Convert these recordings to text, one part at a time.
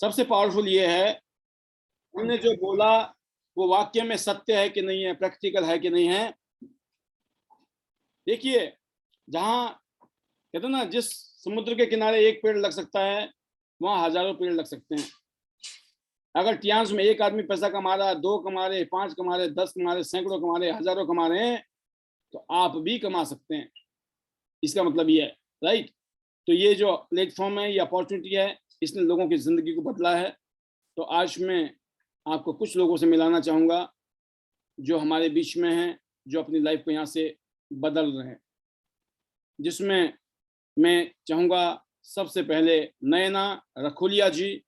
सबसे पावरफुल ये है, हमने जो बोला वो वाक्य में सत्य है कि नहीं है, प्रैक्टिकल है कि नहीं है। देखिए, जहां कहते ना, जिस समुद्र के किनारे एक पेड़ लग सकता है, वहां हजारों पेड़ लग सकते हैं। अगर टियांस में एक आदमी पैसा कमा रहा है, 2 कमा रहे, 5 कमा रहे, 10 कमा रहे, सैकड़ों कमा रहे, हजारों कमा रहे हैं, तो आप भी कमा सकते हैं। इसका मतलब ये है, राइट। तो ये जो प्लेटफॉर्म है, ये अपॉर्चुनिटी है, इसने लोगों की जिंदगी को बदला है। तो आज मैं आपको कुछ लोगों से मिलाना चाहूंगा जो हमारे बीच में हैं, जो अपनी लाइफ को यहाँ से बदल रहे हैं, जिसमें मैं चाहूंगा सबसे पहले नयना रखोलिया जी,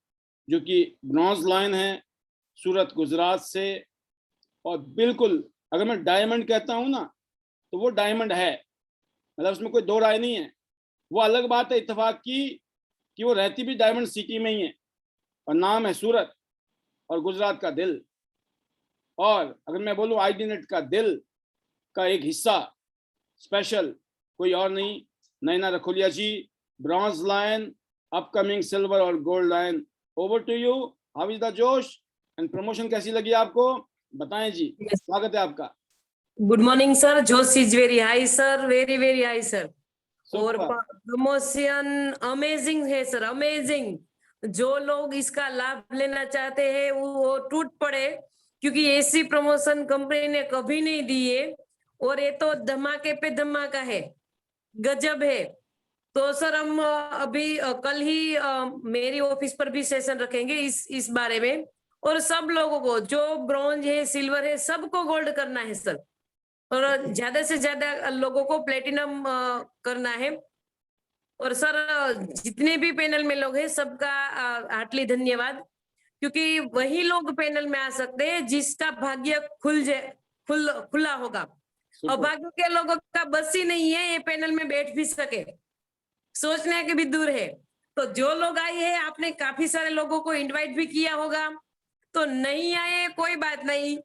जो कि ब्रॉन्ज लायन है, सूरत गुजरात से। और बिल्कुल अगर मैं डायमंड कहता हूँ ना, तो वो डायमंड है, मतलब उसमें कोई दो राय नहीं है। वो अलग बात है इत्तेफाक की कि वो रहती भी डायमंड सिटी में ही है, और नाम है सूरत, और गुजरात का दिल। और अगर मैं बोलूँ आईडी नेट का दिल का एक हिस्सा स्पेशल कोई और नहीं, Naina Rakholia ji, bronze lion, upcoming silver और gold lion. Over to you, how is the जोश एंड प्रमोशन कैसी लगी आपको, बताएं जी। स्वागत है आपका। गुड मॉर्निंग सर, जोश is very high sir, very very high sir. और सुपर। प्रमोशन अमेजिंग है सर, अमेजिंग। जो लोग इसका लाभ लेना चाहते हैं वो टूट पड़े, क्योंकि ऐसी प्रमोशन कंपनी ने कभी नहीं दी है। और ये तो धमाके पे धमाका है, गजब है। तो सर हम अभी कल ही मेरी ऑफिस पर भी सेशन रखेंगे इस बारे में। और सब लोगों को, जो ब्रॉन्ज है, सिल्वर है, सबको गोल्ड करना है सर। और ज्यादा से ज्यादा लोगों को प्लेटिनम करना है। और सर जितने भी पैनल में लोग हैं, सबका हार्टली धन्यवाद, क्योंकि वही लोग पैनल में आ सकते हैं जिसका भाग्य खुला होगा। और भाग्य के लोगों का बस ही नहीं है ये पैनल में बैठ भी सके, सोचने के भी दूर है। तो जो लोग आए हैं, आपने काफी सारे लोगों को इनवाइट भी किया होगा, तो नहीं आए कोई बात नहीं,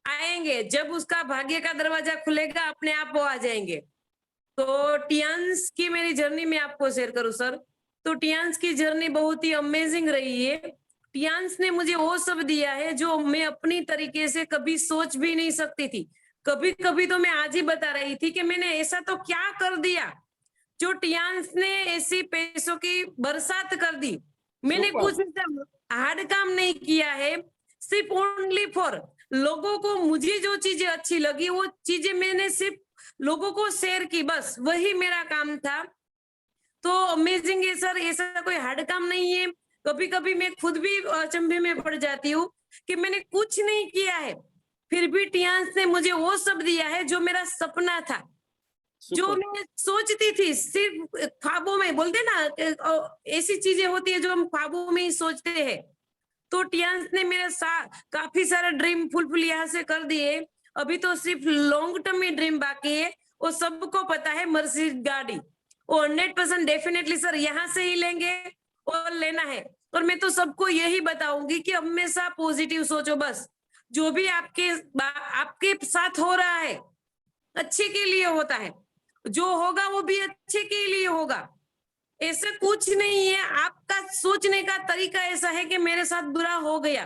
आएंगे। जब उसका भाग्य का दरवाजा खुलेगा, अपने आप वो आ जाएंगे। तो टियांस की मेरी जर्नी में आपको शेयर करूं सर, तो टियांस की जर्नी बहुत ही अमेजिंग रही है। टियांस ने मुझे वो सब दिया है जो मैं अपनी तरीके से कभी सोच भी नहीं सकती थी। कभी कभी तो मैं आज ही बता रही थी कि मैंने ऐसा तो क्या कर दिया जो टियांस ने ऐसी पैसों की बरसात कर दी। मैंने कुछ हार्ड काम नहीं किया है, सिर्फ ओनली फॉर लोगों को। मुझे जो चीजें अच्छी लगी वो चीजें मैंने सिर्फ लोगों को शेयर की, बस वही मेरा काम था। तो अमेजिंग है सर, ऐसा कोई हार्ड काम नहीं है। कभी कभी मैं खुद भी अचंभे में पड़ जाती हूँ कि मैंने कुछ नहीं किया है, फिर भी टियांस ने मुझे वो सब दिया है जो मेरा सपना था, जो मैं सोचती थी सिर्फ ख्वाबों में। बोलते ना, ऐसी चीजें होती है जो हम ख्वाबों में ही सोचते हैं। तो टियांस ने मेरा काफी सारा ड्रीम फुलफिल यहाँ से कर दिए। अभी तो सिर्फ लॉन्ग टर्म में ड्रीम बाकी है। वो सबको पता है, मर्सिडीज गाड़ी वो 100% डेफिनेटली सर यहाँ से ही लेंगे और लेना है। और मैं तो सबको यही बताऊंगी कि हमेशा पॉजिटिव सोचो, बस जो भी आपके साथ हो रहा है अच्छे के लिए होता है, जो होगा वो भी अच्छे के लिए होगा। ऐसा कुछ नहीं है, आपका सोचने का तरीका ऐसा है कि मेरे साथ बुरा हो गया,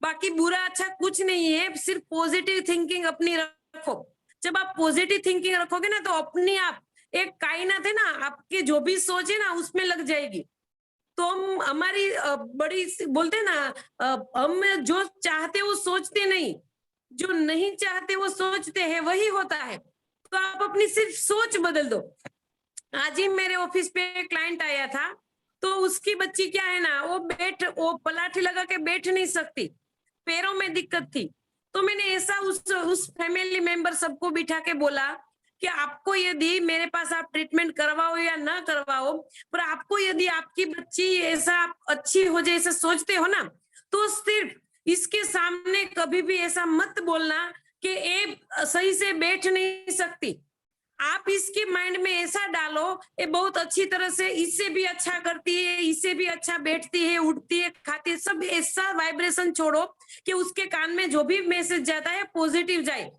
बाकी बुरा अच्छा कुछ नहीं है। सिर्फ पॉजिटिव थिंकिंग अपनी रखो। जब आप पॉजिटिव थिंकिंग रखोगे ना, तो अपने आप एक कायनात है ना, आपके जो भी सोच है ना उसमें लग जाएगी। तो हम हमारी बड़ी बोलते ना, हम जो चाहते वो सोचते नहीं, जो नहीं चाहते वो सोचते हैं, वही होता है। तो आप अपनी सिर्फ सोच बदल दो। आज ही मेरे ऑफिस पे क्लाइंट आया था, तो उसकी बच्ची क्या है ना, वो पलाठी लगा के बैठ नहीं सकती, पैरों में दिक्कत थी। तो मैंने ऐसा उस फैमिली मेंबर सबको बिठा के बोला कि आपको यदि मेरे पास आप ट्रीटमेंट करवाओ या ना करवाओ, पर आपको यदि आपकी बच्ची ऐसा अच्छी हो जाए ऐसा सोचते हो ना, तो सिर्फ इसके सामने कभी भी ऐसा मत बोलना कि ये सही से बैठ नहीं सकती। आप इसके माइंड में ऐसा डालो, ये बहुत अच्छी तरह से इससे भी अच्छा करती है, इससे भी अच्छा बैठती है, उठती है, खाती है, सब ऐसा वाइब्रेशन छोड़ो कि उसके कान में जो भी मैसेज जाता है पॉजिटिव जाए।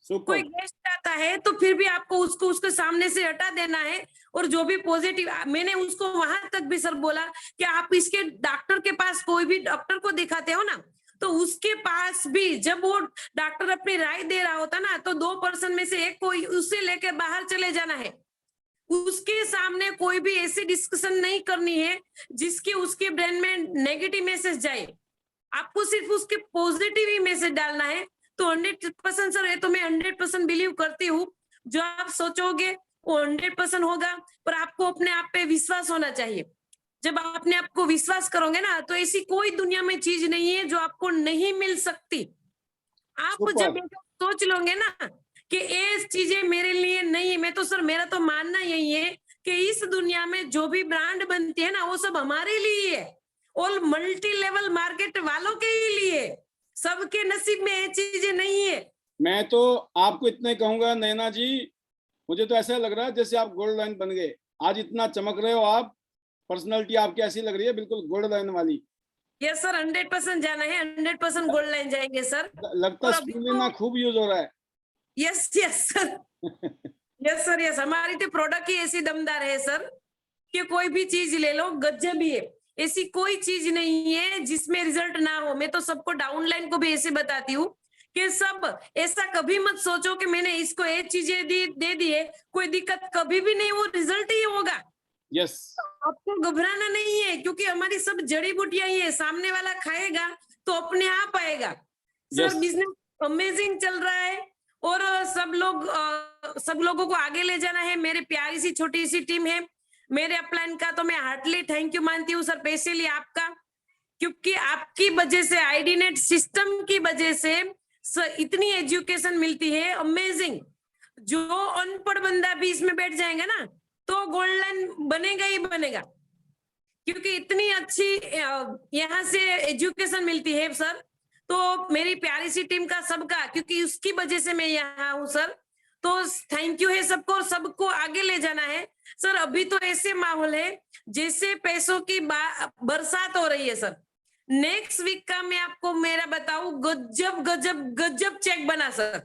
कोई गेस्ट आता है तो फिर भी आपको उसको उसके सामने से हटा देना है। और जो भी पॉजिटिव, मैंने उसको वहां तक भी सर बोला कि आप इसके डॉक्टर के पास पास कोई भी डॉक्टर को दिखाते हो ना, तो उसके पास भी जब वो डॉक्टर अपनी राय दे रहा होता ना, तो 2% में से एक कोई उसे लेकर बाहर चले जाना है। उसके सामने कोई भी ऐसी डिस्कशन नहीं करनी है जिसकी उसके ब्रेन में नेगेटिव मैसेज जाए। आपको सिर्फ उसके पॉजिटिव ही मैसेज डालना है। तो 100% सर, ये तो मैं 100% बिलीव करती हूँ। जो आप सोचोगे वो 100% होगा, पर आपको अपने आप पे विश्वास होना चाहिए। जब आप अपने आप को विश्वास करोगे ना, तो ऐसी कोई दुनिया में चीज नहीं है जो आपको नहीं मिल सकती। आप जब सुपर। ये सोच लोगे ना कि ये चीजें मेरे लिए नहीं है, मैं तो सर, मेरा तो मानना यही है कि इस दुनिया में जो भी ब्रांड बनती है ना, वो सब हमारे लिए है और मल्टी लेवल मार्केट वालों के ही लिए। सबके नसीब में ये चीजें नहीं है। मैं तो आपको इतने कहूंगा नैना जी, मुझे तो ऐसा लग रहा है जैसे आप गोल्ड लाइन बन गए। आज इतना चमक रहे हो आप, पर्सनालिटी आपकी ऐसी लग रही है बिल्कुल गोल्ड लाइन वाली। यस सर, 100% जाना है, 100% गोल्ड लाइन जाएंगे सर। लगता और है अभी स्पिरुलिना तो खूब यूज हो रहा है। Yes yes sir, yes sir, yes, हमारी तो प्रोडक्ट ही ऐसी दमदार है सर कि कोई भी चीज ले लो गजब ही है। ऐसी कोई चीज नहीं है जिसमें रिजल्ट ना हो। मैं तो सबको डाउनलाइन को भी ऐसे बताती हूँ कि सब ऐसा कभी मत सोचो कि मैंने इसको ये चीजें दे दी है, कोई दिक्कत कभी भी नहीं, वो रिजल्ट ही होगा। यस। आपको घबराना नहीं है, क्योंकि हमारी सब जड़ी बूटियां ही है। सामने वाला खाएगा तो अपने आप आएगा। Sir, yes. बिजनेस अमेजिंग चल रहा है और सब लोगों को आगे ले जाना है। मेरी प्यारी सी छोटी सी टीम है। मेरे अपलाइन का तो मैं हार्टली थैंक यू मानती हूँ सर, स्पेशली आपका, क्योंकि आपकी वजह से, आईडी नेट सिस्टम की वजह से इतनी एजुकेशन मिलती है अमेजिंग। जो अनपढ़ बंदा भी इसमें बैठ जाएगा ना, तो गोल्ड लाइन बनेगा ही बनेगा, क्योंकि इतनी अच्छी यहाँ से एजुकेशन मिलती है सर। तो मेरी प्यारी सी टीम का, सबका, क्योंकि उसकी वजह से मैं यहाँ हूँ सर। तो थैंक यू है सबको, और सबको आगे ले जाना है सर। अभी तो ऐसे माहौल है जैसे पैसों की बरसात हो रही है सर। नेक्स्ट वीक का मैं आपको मेरा बताऊं, गजब गजब गजब चेक बना सर।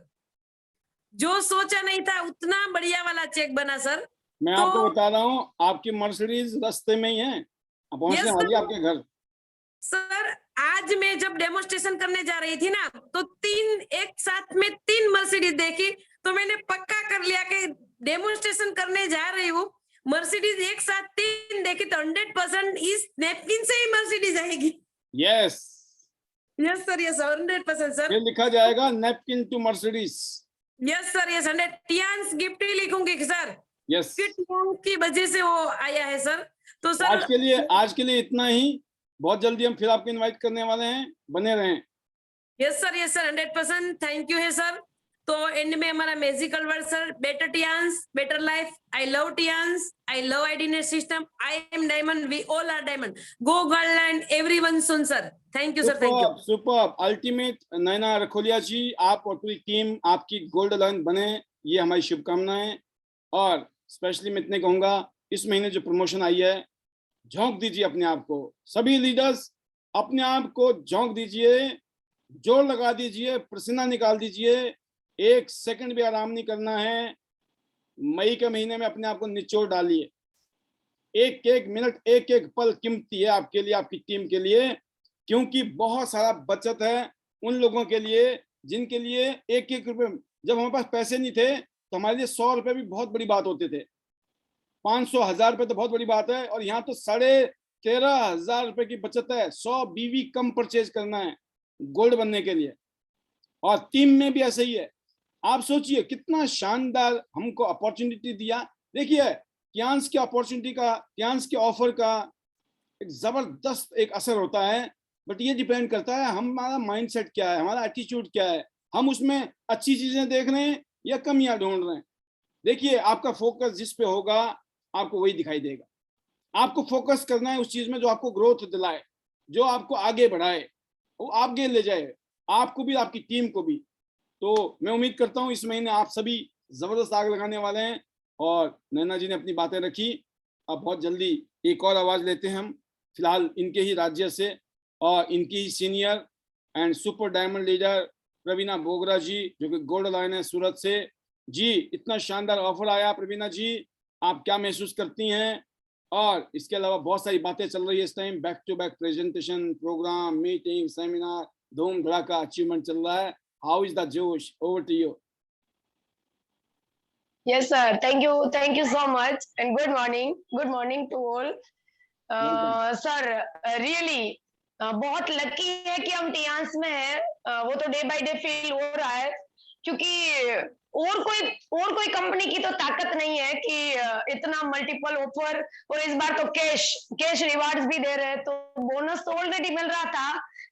जो सोचा नहीं था उतना बढ़िया वाला चेक बना सर। मैं तो आपको बता रहा हूँ, आपकी मर्सिडीज रास्ते में ही है, पहुंचने यस वाली है सर, आपके घर। सर आज मैं जब डेमोस्ट्रेशन करने जा रही थी ना, तो एक साथ में 3 मर्सिडीज देखी, तो मैंने पक्का कर लिया कि डेमोस्ट्रेशन करने जा रही हूँ। मर्सिडीज एक साथ 3 देखी तो 100% इस नैपकिन से ही मर्सिडीज आएगी। Yes. Yes sir, yes, 100% sir. ये लिखा जाएगा napkin to Mercedes. Yes sir, yes, 100 Tiens gift ही लिखूंगी सर, यस। टियान्स की वजह से वो आया है सर। तो सर आज के लिए इतना ही। बहुत जल्दी हम फिर आपको इनवाइट करने वाले हैं, बने रहें। Yes sir, yes sir, 100% thank you है सर। तो एंड में हमारा magical word sir, better Tiens, better life. I love Tiens, I love IDNet system, I am diamond, we all are diamond. Go गर्ललैंड, everyone soon sir. Thank you sir, thank you. Super super ultimate. Naina Rakholia ji, आप और पूरी team आपकी gold line बने, ये हमारी शुभकामनाएं। और स्पेशली मैं इतने कहूंगा, इस महीने जो प्रमोशन आई है, झोंक दीजिए अपने आप को। सभी लीडर्स अपने आप को झोंक दीजिए, जोर लगा दीजिए, पसीना निकाल दीजिए। 1 सेकंड भी आराम नहीं करना है। मई के महीने में अपने आप को निचोड़ डालिए। एक एक मिनट, एक एक पल कीमती है आपके लिए, आपकी टीम के लिए, क्योंकि बहुत सारा बचत है उन लोगों के लिए जिनके लिए एक एक रुपए, जब हमारे पास पैसे नहीं थे तो हमारे लिए 100 रुपए भी बहुत बड़ी बात होते थे। 500 1000 रुपए तो बहुत बड़ी बात है, और यहाँ तो 13,500 रुपए की बचत है। 100 बीवी कम परचेज करना है गोल्ड बनने के लिए। और टीम में भी ऐसे ही है। आप सोचिए कितना शानदार हमको अपॉर्चुनिटी दिया। देखिए टियान्स की अपॉर्चुनिटी का, टियान्स के ऑफर का एक जबरदस्त एक असर होता है। बट ये डिपेंड करता है हमारा माइंडसेट क्या है, हमारा एटीट्यूड क्या है। हम उसमें अच्छी चीजें देख रहे हैं या कमियां ढूंढ रहे हैं। देखिए आपका फोकस जिस पे होगा आपको वही दिखाई देगा। आपको फोकस करना है उस चीज में जो आपको ग्रोथ दिलाए, जो आपको आगे बढ़ाए, वो आगे ले जाए, आपको भी आपकी टीम को भी। तो मैं उम्मीद करता हूँ इस महीने आप सभी जबरदस्त आग लगाने वाले हैं। और नैना जी ने अपनी बातें रखी। अब बहुत जल्दी एक और आवाज लेते हैं हम, फिलहाल इनके ही राज्य से और इनकी ही senior and super diamond leader Praveena Bogra ji, जो कि गोल्ड लाइन है सूरत से। जी इतना शानदार ऑफर आया प्रवीणा जी, आप क्या महसूस करती हैं? और इसके अलावा बहुत सारी बातें चल रही है इस time, back to back presentation, programme, meeting, seminar, धूम धड़ाका अचीवमेंट चल रहा है. हाउ इज द जोश? Over to you. Yes, sir. Thank you so much, and good morning to all. Sir really बहुत लकी है कि हम टियांस में हैं. वो तो डे बाय डे फील हो रहा है, क्योंकि और कोई कंपनी की तो ताकत नहीं है कि इतना मल्टीपल ऑफर, और इस बार तो कैश रिवार्ड्स भी दे रहे हैं. तो बोनस तो ऑलरेडी मिल रहा था,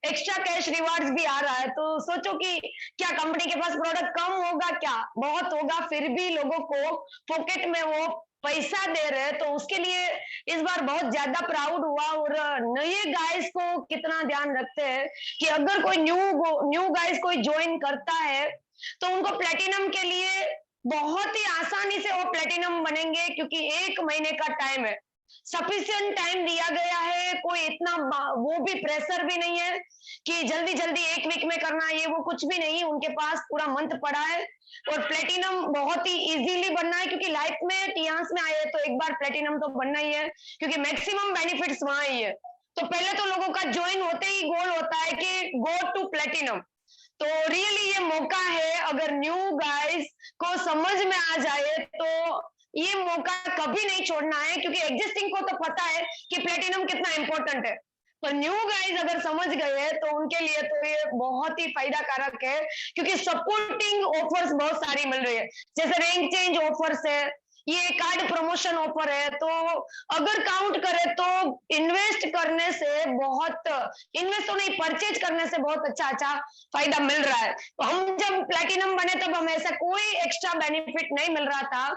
एक्स्ट्रा कैश रिवार्ड्स भी आ रहा है. तो सोचो कि क्या कंपनी के पास प्रोडक्ट कम होगा, क्या बहुत होगा, फिर भी लोगों को पॉकेट में वो पैसा दे रहे हैं. तो उसके लिए इस बार बहुत ज्यादा प्राउड हुआ. और नए गाइस को कितना ध्यान रखते हैं कि अगर कोई न्यू गाइस कोई ज्वाइन करता है तो उनको प्लेटिनम के लिए बहुत ही आसानी से वो प्लेटिनम बनेंगे, क्योंकि 1 महीने का टाइम है, सफिशिएंट टाइम दिया गया है. कोई इतना वो भी प्रेशर भी नहीं है कि जल्दी जल्दी 1 वीक में करना, ये वो कुछ भी नहीं. उनके पास पूरा मंथ पड़ा है और प्लेटिनम बहुत ही इजीली बनना है, क्योंकि लाइफ में टियांस में आए तो एक बार प्लेटिनम तो बनना ही है, क्योंकि मैक्सिमम बेनिफिट्स वहां ही है. तो पहले तो लोगों का ज्वाइन होते ही गोल होता है कि गो टू प्लेटिनम. तो रियली ये मौका है, अगर न्यू गाइस को समझ में आ जाए तो ये मौका कभी नहीं छोड़ना है, क्योंकि एग्जिस्टिंग को तो पता है कि प्लेटिनम कितना इंपॉर्टेंट है. तो न्यू गाइस अगर समझ गए हैं तो उनके लिए तो ये बहुत ही फायदा कारक है, क्योंकि सपोर्टिंग ऑफर्स बहुत सारी मिल रही है. जैसे रैंक चेंज ऑफर्स है, ये कार्ड प्रमोशन ऑफर है. तो अगर काउंट करें तो इन्वेस्ट करने से बहुत, इन्वेस्ट तो नहीं, परचेज करने से बहुत अच्छा फायदा मिल रहा है. तो हम जब प्लेटिनम बने तब हमें ऐसा कोई एक्स्ट्रा बेनिफिट नहीं मिल रहा था,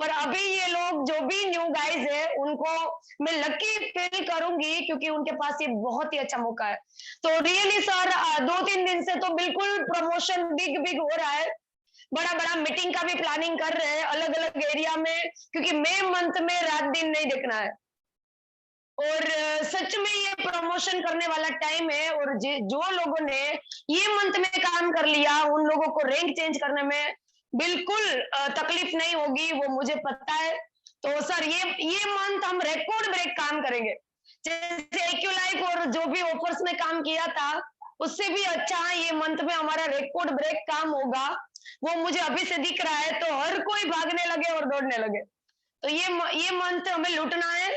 पर अभी ये लोग जो भी न्यू गाइज है उनको मैं लकी फील करूंगी, क्योंकि उनके पास ये बहुत ही अच्छा मौका है. तो रियली सर 2-3 दिन से तो बिल्कुल प्रमोशन बिग हो रहा है. बड़ा मीटिंग का भी प्लानिंग कर रहे हैं अलग अलग एरिया में, क्योंकि मई मंथ में रात दिन नहीं देखना है. और सच में ये प्रमोशन करने वाला टाइम है. और जो लोगों ने ये मंथ में काम कर लिया उन लोगों को रैंक चेंज करने में बिल्कुल तकलीफ नहीं होगी, वो मुझे पता है. तो सर ये मंथ हम रिकॉर्ड ब्रेक काम करेंगे. जैसे एक्यूलाइफ और जो भी ऑफर्स में काम किया था उससे भी अच्छा ये मंथ में हमारा रिकॉर्ड ब्रेक काम होगा, वो मुझे अभी से दिख रहा है. तो हर कोई भागने लगे और दौड़ने लगे. तो ये मंथ हमें लूटना है.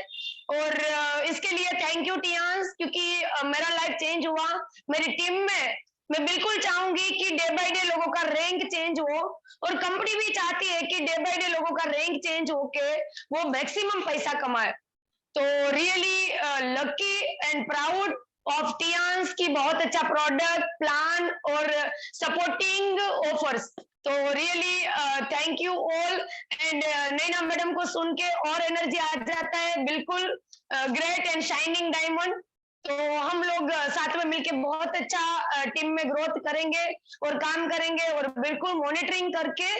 और इसके लिए थैंक यू टियांस, क्योंकि मेरा लाइफ चेंज हुआ. मेरी टीम में मैं बिल्कुल चाहूंगी कि डे बाय डे लोगों का रैंक चेंज हो, और कंपनी भी चाहती है कि डे बाय डे लोगों का रैंक चेंज होके वो मैक्सिमम पैसा कमाए. तो really lucky and proud of Tiens की बहुत अच्छा प्रोडक्ट प्लान और सपोर्टिंग ऑफर्स. तो really thank you all. And Naina madam को सुन के और एनर्जी आ जाता है, बिल्कुल ग्रेट एंड शाइनिंग डायमंड. तो हम लोग साथ में मिलके बहुत अच्छा टीम में ग्रोथ करेंगे और काम करेंगे, और बिल्कुल मॉनिटरिंग करके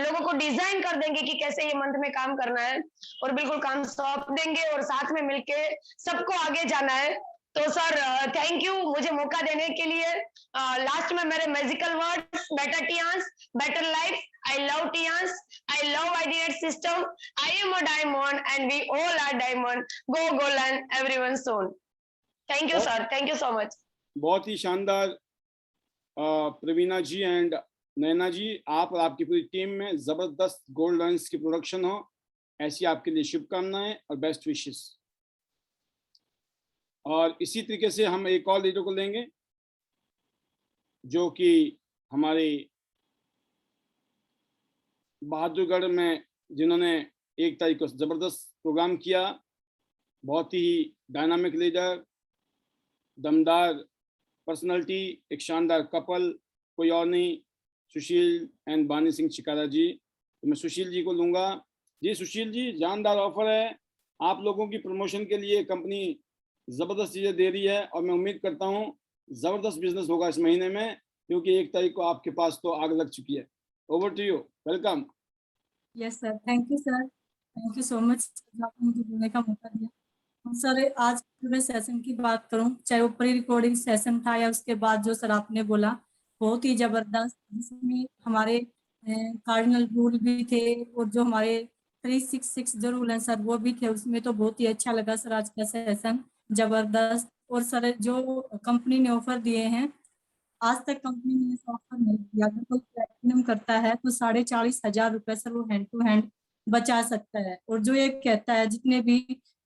लोगों को डिजाइन कर देंगे कि कैसे ये मंथ में काम करना है, और बिल्कुल काम सौंप देंगे और साथ में मिलके सबको आगे जाना है. तो सर थैंक यू मुझे मौका देने के लिए. लास्ट में मेरे magical words, better Tiens, better life, I love Tians, I love IDNet system, I am a diamond and we all are diamond. Go Golan, everyone soon. Thank you sir, thank you so much. बहुत ही शानदार प्रवीणा जी and नैना जी, आप और आपकी पूरी team में जबरदस्त gold loans की प्रोडक्शन हो, ऐसी आपके लिए शुभकामनाएं और बेस्ट विशेस. और इसी तरीके से हम एक और लीडर को लेंगे जो कि हमारे बहादुरगढ़ में, जिन्होंने 1 तारीख को जबरदस्त प्रोग्राम किया. बहुत ही डायनामिक लीडर, दमदार पर्सनालिटी, एक शानदार कपल, कोई और नहीं, सुशील एंड बानी सिंह चिकारा जी. तो मैं सुशील जी को लूँगा. जी सुशील जी, जानदार ऑफर है आप लोगों की प्रमोशन के लिए. कंपनी ज़बरदस्त चीज़ें दे रही है और मैं उम्मीद करता हूँ ज़बरदस्त बिजनेस होगा इस महीने में, क्योंकि 1 तारीख को आपके पास तो आग लग चुकी है. Over to you, welcome. Yes sir, thank you sir, thank you so much, आपने मुझे बोलने का मौका दिया. सर आज मैं सेशन की बात करूं, चाहे वो प्री रिकॉर्डिंग सेशन था या उसके बाद जो सर आपने बोला, बहुत ही जबरदस्त, जिसमें हमारे कार्डिनल रूल भी थे और जो हमारे 366 जो रूल है सर वो भी थे उसमें, तो बहुत ही अच्छा लगा सर आज का सेशन, जबरदस्त। और सर जो कंपनी ने ऑफर दिए हैं, आज तक कंपनी ने ऐसा ऑफर नहीं दिया। अगर कोई प्लेटिनम करता है तो 40,500 रुपए सर वो हैंड टू हैंड बचा सकता है। और जो ये कहता है, जितने भी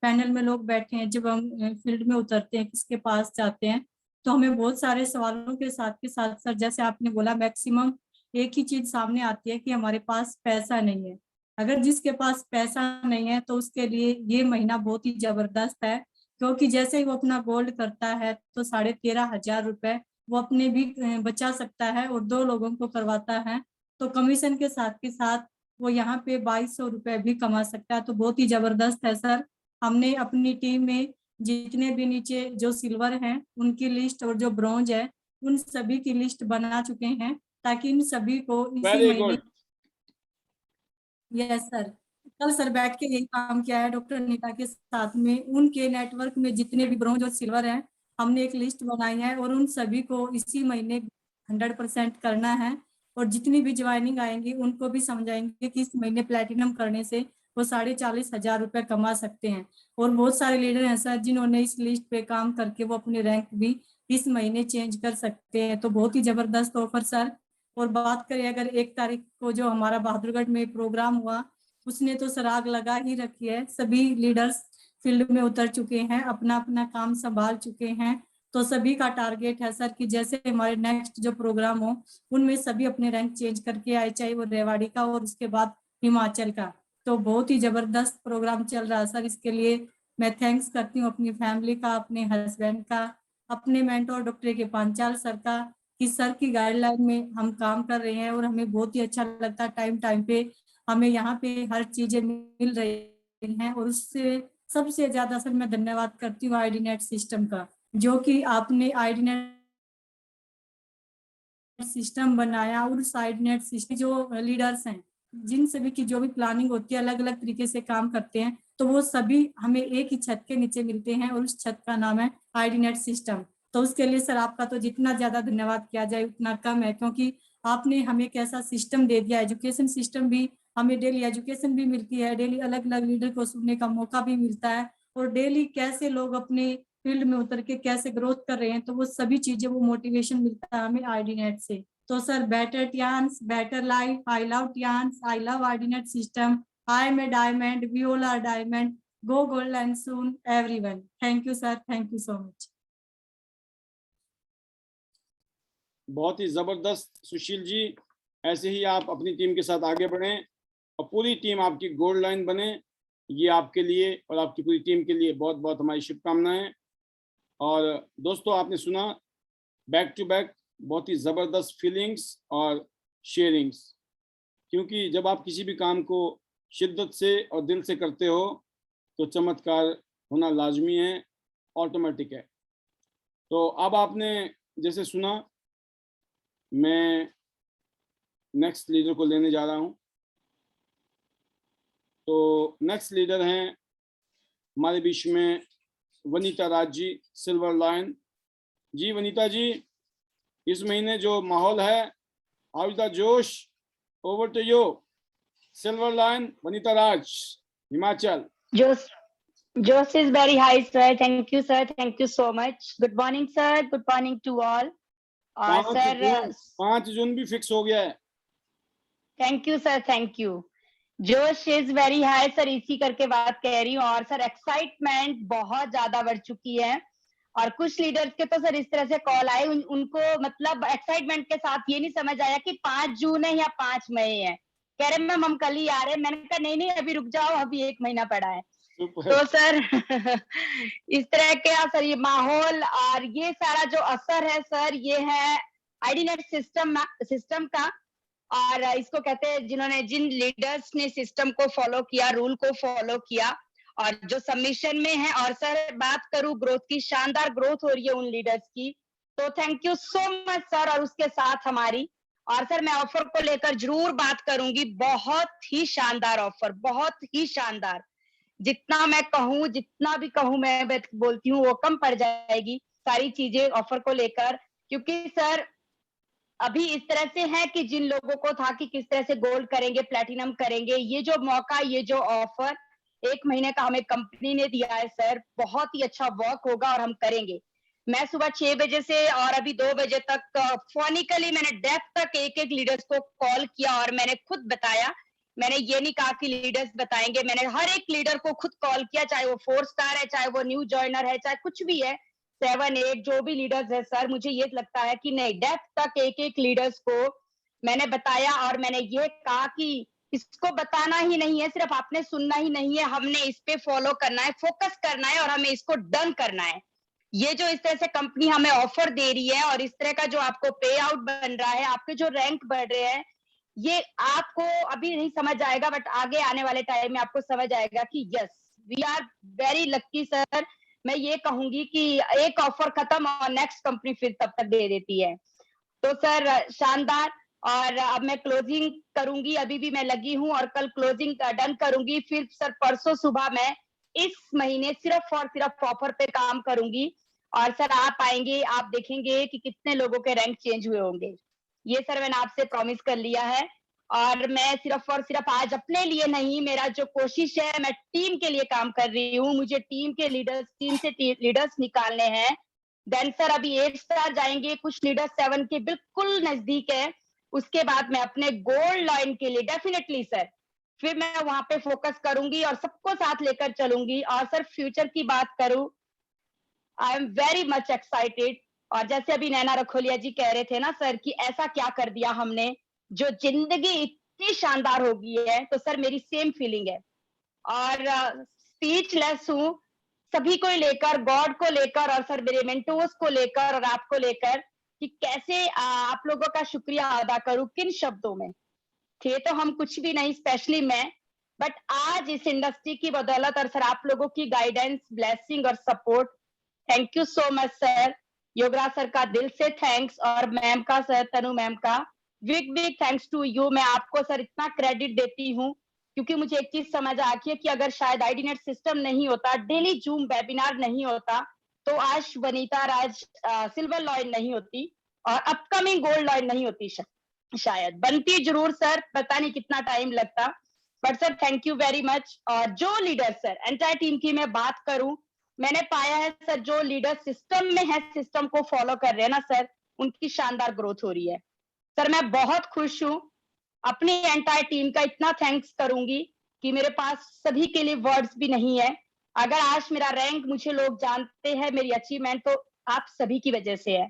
पैनल में लोग बैठे हैं, जब हम फील्ड में उतरते हैं, किसके पास जाते हैं, तो हमें बहुत सारे सवालों के साथ सर, जैसे आपने बोला, मैक्सिमम एक ही चीज सामने आती है कि हमारे पास पैसा नहीं है। अगर जिसके पास पैसा नहीं है तो उसके लिए ये महीना बहुत ही जबरदस्त है, क्योंकि जैसे ही वो अपना गोल्ड करता है तो 13,500 रुपए वो अपने भी बचा सकता है और 2 लोगों को करवाता है, तो कमीशन के साथ वो यहाँ पे 2,200 रुपए भी कमा सकता है। तो बहुत ही जबरदस्त है सर। हमने अपनी टीम में जितने भी नीचे जो सिल्वर हैं उनकी लिस्ट और जो ब्रॉन्ज है उन सभी की लिस्ट बना चुके हैं, ताकि इन सभी को इसी वेरी महीने। गुड। यस सर, कल सर बैठ के यही काम किया है डॉक्टर नीता के साथ में। उनके नेटवर्क में जितने भी ब्रॉन्ज और सिल्वर हैं, हमने एक लिस्ट बनाई है और उन सभी को इसी महीने 100% करना है। और जितनी भी ज्वाइनिंग आएंगी उनको भी समझाएंगे कि इस महीने प्लेटिनम करने से वो 40,500 रुपए कमा सकते हैं। और बहुत सारे लीडर हैं सर जिन्होंने इस लिस्ट पे काम करके वो अपने रैंक भी इस महीने चेंज कर सकते हैं। तो बहुत ही जबरदस्त ऑफर सर। और बात करें अगर 1 तारीख को जो हमारा बहादुरगढ़ में प्रोग्राम हुआ, उसने तो सर आग लगा ही रखी है। सभी लीडर्स फील्ड में उतर चुके हैं, अपना अपना काम संभाल चुके हैं। तो सभी का टारगेट है सर कि जैसे हमारे नेक्स्ट जो प्रोग्राम हो उनमें सभी अपने रैंक चेंज करके आए, चाहे वो रेवाड़ी का और उसके बाद हिमाचल का। तो बहुत ही जबरदस्त प्रोग्राम चल रहा है सर। इसके लिए मैं थैंक्स करती हूँ अपनी फैमिली का, अपने हस्बैंड का, अपने मेंटोर डॉक्टर के पांचाल सर का, कि सर की गाइडलाइन में हम काम कर रहे हैं और हमें बहुत ही अच्छा लगता है। टाइम पे हमें यहाँ पे हर चीजें मिल रही हैं। और उससे सबसे ज्यादा सर मैं धन्यवाद करती हूँ आईडीनेट सिस्टम का, जो कि आपने आईडीनेट सिस्टम बनाया। और आईडीनेट सिस्टम जो लीडर्स हैं, जिन सभी की जो भी प्लानिंग होती है, अलग अलग तरीके से काम करते हैं, तो वो सभी हमें एक ही छत के नीचे मिलते हैं और उस छत का नाम है आईडीनेट सिस्टम। तो उसके लिए सर आपका तो जितना ज्यादा धन्यवाद किया जाए उतना कम है, क्योंकि आपने हमें एक ऐसा सिस्टम दे दिया। एजुकेशन सिस्टम भी, हमें डेली एजुकेशन भी मिलती है, डेली अलग अलग लीडर को सुनने का मौका भी मिलता है, और डेली कैसे लोग अपने फील्ड में उतर के कैसे ग्रोथ कर रहे हैं, तो वो सभी चीजें, वो मोटिवेशन मिलता है हमें आईडीनेट से। तो sir better Tiens, better life, I love Tiens, I love IDNet system, I am a diamond, we all are diamond, go gold and soon everyone. Thank you sir, thank you so much. बहुत ही जबरदस्त सुशील जी, ऐसे ही आप अपनी team के साथ आगे बढ़ें और पूरी टीम आपकी गोल्ड लाइन बने। ये आपके लिए और आपकी पूरी टीम के लिए बहुत बहुत हमारी शुभकामनाएं। और दोस्तों, आपने सुना बैक टू बैक बहुत ही ज़बरदस्त फीलिंग्स और शेयरिंग्स, क्योंकि जब आप किसी भी काम को शिद्दत से और दिल से करते हो तो चमत्कार होना लाजमी है, ऑटोमेटिक है। तो अब आपने जैसे सुना, मैं नेक्स्ट लीडर को लेने जा रहा हूं। तो नेक्स्ट लीडर हैं हमारे बीच में वनीता राज जी, सिल्वर लाइन जी। वनीता जी, इस महीने जो माहौल है, हाउ इज द जोश? Over to you, silver line Vanita Raj, Himachal. Josh is very high, sir. Thank you, sir. Thank you so much. Good morning, sir. Good morning to all. Sir, 5 जून भी फिक्स हो गया है। thank you, sir. Thank you. जोश is very high sir, इसी करके बात कह रही हूँ। और सर एक्साइटमेंट बहुत ज्यादा बढ़ चुकी है। और कुछ लीडर्स के तो सर इस तरह से कॉल आए, उनको मतलब एक्साइटमेंट के साथ ये नहीं समझ आया कि 5 जून है या 5 मई है। कह रहे मैम हम कल ही आ रहे हैं। मैंने कहा नहीं अभी रुक जाओ, अभी 1 महीना पड़ा है। तो सर इस तरह के सर ये माहौल और ये सारा जो असर है सर, ये है आईडीनेट सिस्टम का। और इसको कहते हैं जिन लीडर्स ने सिस्टम को फॉलो किया, रूल को फॉलो किया, और जो सबमिशन में है। और सर बात करूं ग्रोथ की, शानदार ग्रोथ हो रही है उन लीडर्स की। तो thank you so much sir. और उसके साथ हमारी, और सर मैं ऑफर को लेकर जरूर बात करूंगी। बहुत ही शानदार ऑफर, बहुत ही शानदार। जितना मैं कहूँ, जितना भी कहूँ मैं बोलती हूँ वो कम पड़ जाएगी सारी चीजें ऑफर को लेकर। क्योंकि सर अभी इस तरह से है कि जिन लोगों को था कि किस तरह से गोल्ड करेंगे, प्लेटिनम करेंगे, ये जो मौका, ये जो ऑफर 1 महीने का हमें कंपनी ने दिया है सर, बहुत ही अच्छा वर्क होगा और हम करेंगे। मैं सुबह 6 बजे से और अभी 2 बजे तक फोनिकली मैंने डेप्थ तक एक-एक लीडर्स को कॉल किया और मैंने खुद बताया। मैंने ये नहीं कहा कि लीडर्स बताएंगे, मैंने हर एक लीडर को खुद कॉल किया, चाहे वो 4 स्टार है, चाहे वो न्यू जॉइनर है, चाहे कुछ भी है, 7, 8 जो भी लीडर्स है सर, मुझे ये लगता है कि नहीं, डेप्थ तक एक-एक लीडर्स को मैंने बताया और मैंने ये कहा कि इसको बताना ही नहीं है, सिर्फ आपने सुनना ही नहीं है, हमने इस पे फॉलो करना है, फोकस करना है और हमें इसको डन करना है। ये जो इस तरह से कंपनी हमें ऑफर दे रही है और इस तरह का जो आपको पे आउट बन रहा है, आपके जो रैंक बढ़ रहे हैं, ये आपको अभी नहीं समझ आएगा, बट आगे आने वाले टाइम में आपको समझ आएगा कि yes, we are very lucky sir. मैं ये कहूंगी कि एक ऑफर खत्म और नेक्स्ट कंपनी फिर तब तक दे देती है। तो सर शानदार। और अब मैं क्लोजिंग करूंगी, अभी भी मैं लगी हूं और कल क्लोजिंग डन करूंगी। फिर सर परसों सुबह मैं इस महीने सिर्फ और सिर्फ ऑफर पे काम करूंगी और सर आप आएंगे, आप देखेंगे कि कितने लोगों के रैंक चेंज हुए होंगे। ये सर मैंने आपसे प्रॉमिस कर लिया है और मैं सिर्फ और सिर्फ आज अपने लिए नहीं, मेरा जो कोशिश है, मैं टीम के लिए काम कर रही हूँ। मुझे टीम के लीडर्स, टीम से लीडर्स निकालने हैं। देन सर अभी 8 स्टार जाएंगे, कुछ लीडर 7 के बिल्कुल नजदीक है। उसके बाद मैं अपने गोल्ड लाइन के लिए डेफिनेटली सर फिर मैं वहां पे फोकस करूंगी और सबको साथ लेकर चलूंगी। और सर फ्यूचर की बात करूं, I am very much excited. और जैसे अभी नैना रखोलिया जी कह रहे थे ना सर कि ऐसा क्या कर दिया हमने जो जिंदगी इतनी शानदार हो गई है, तो सर मेरी सेम फीलिंग है और स्पीचलेस हूँ सभी को लेकर, गॉड को लेकर और सर मेरे मेंटोर्स को लेकर और आपको लेकर कि कैसे आप लोगों का शुक्रिया अदा करूं, किन शब्दों में। थे तो हम कुछ भी नहीं, स्पेशली मैं, बट आज इस इंडस्ट्री की बदौलत और सर आप लोगों की गाइडेंस, ब्लेसिंग और support, thank you so much sir. Yograj sir का दिल से थैंक्स और मैम का सर, तनु मैम का big big thanks to you. मैं आपको सर इतना क्रेडिट देती हूँ क्योंकि मुझे एक चीज समझ आ गई है कि अगर शायद आईडीनेट सिस्टम नहीं होता, डेली जूम वेबिनार नहीं होता, तो आज वनीता राज सिल्वर लॉयन नहीं होती और अपकमिंग गोल्ड लॉयन नहीं होती। शायद बनती जरूर सर, पता नहीं कितना टाइम लगता, but sir thank you very much. और जो लीडर सर एंटायर टीम की मैं बात करूं, मैंने पाया है सर जो लीडर सिस्टम में है, सिस्टम को फॉलो कर रहे हैं ना सर, उनकी शानदार ग्रोथ हो रही है। सर मैं बहुत खुश हूं, अपनी एंटायर टीम का इतना थैंक्स करूंगी कि मेरे पास सभी के लिए वर्ड्स भी नहीं है। अगर आज मेरा रैंक मुझे लोग जानते हैं, मेरी अचीवमेंट, तो आप सभी की वजह से है।